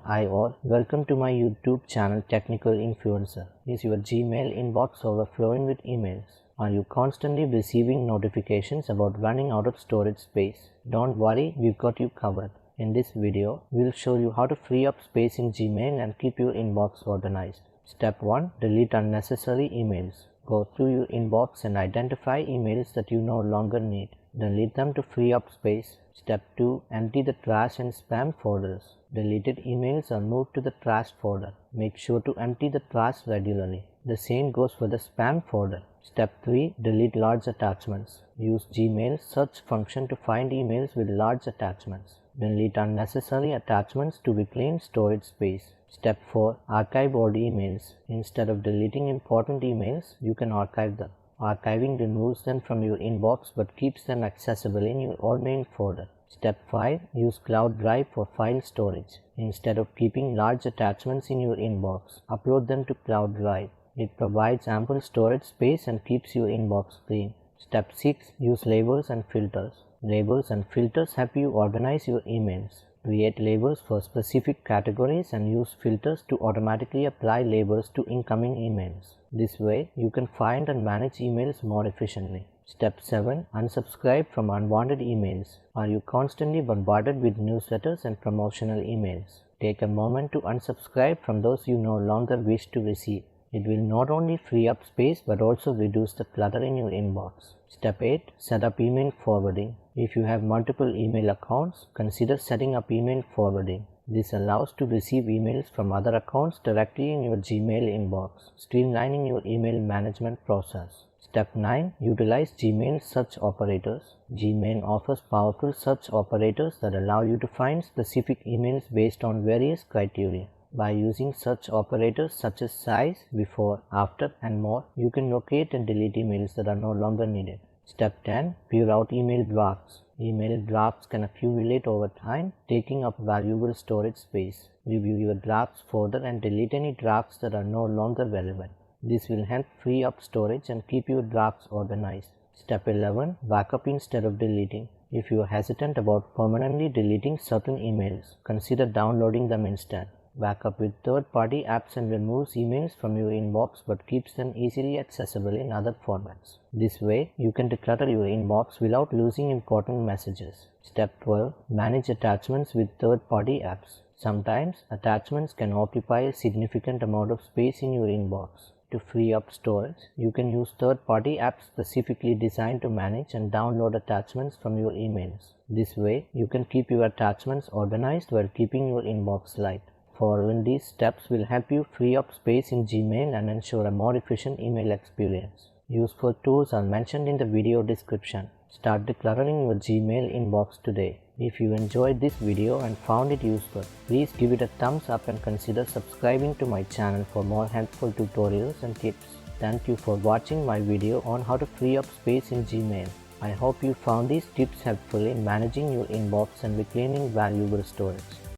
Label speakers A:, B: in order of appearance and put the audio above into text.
A: Hi all, welcome to my YouTube channel Technical Influencer. Is your Gmail inbox overflowing with emails? Are you constantly receiving notifications about running out of storage space? Don't worry, we've got you covered. In this video, we'll show you how to free up space in Gmail and keep your inbox organized. Step 1. Delete unnecessary emails. Go through your inbox and identify emails that you no longer need. Delete them to free up space. Step 2. Empty the trash and spam folders. Deleted emails are moved to the trash folder. Make sure to empty the trash regularly. The same goes for the spam folder. Step 3. Delete large attachments. Use Gmail's search function to find emails with large attachments. Delete unnecessary attachments to reclaim storage space. Step 4. Archive old emails. Instead of deleting important emails, you can archive them. Archiving removes them from your inbox but keeps them accessible in your old main folder. Step 5. Use Cloud Drive for file storage. Instead of keeping large attachments in your inbox, upload them to Cloud Drive. It provides ample storage space and keeps your inbox clean. Step 6. Use labels and filters. Labels and filters help you organize your emails. Create labels for specific categories and use filters to automatically apply labels to incoming emails. This way, you can find and manage emails more efficiently. Step 7. Unsubscribe from unwanted emails. Are you constantly bombarded with newsletters and promotional emails? Take a moment to unsubscribe from those you no longer wish to receive. It will not only free up space but also reduce the clutter in your inbox. Step 8. Set up email forwarding. If you have multiple email accounts, consider setting up email forwarding. This allows to receive emails from other accounts directly in your Gmail inbox, streamlining your email management process. Step 9. Utilize Gmail search operators. Gmail offers powerful search operators that allow you to find specific emails based on various criteria. By using search operators such as size, before, after, and more, you can locate and delete emails that are no longer needed. Step 10. Peer out email drafts. Email drafts can accumulate over time, taking up valuable storage space. Review your drafts further and delete any drafts that are no longer relevant. This will help free up storage and keep your drafts organized. Step 11. Backup instead of deleting. If you are hesitant about permanently deleting certain emails, consider downloading them instead. Backup with third-party apps and removes emails from your inbox but keeps them easily accessible in other formats. This way, you can declutter your inbox without losing important messages. Step 12. Manage attachments with third-party apps. Sometimes, attachments can occupy a significant amount of space in your inbox. To free up storage, you can use third-party apps specifically designed to manage and download attachments from your emails. This way, you can keep your attachments organized while keeping your inbox light. Following these steps will help you free up space in Gmail and ensure a more efficient email experience. Useful tools are mentioned in the video description. Start decluttering your Gmail inbox today. If you enjoyed this video and found it useful, please give it a thumbs up and consider subscribing to my channel for more helpful tutorials and tips. Thank you for watching my video on how to free up space in Gmail. I hope you found these tips helpful in managing your inbox and reclaiming valuable storage.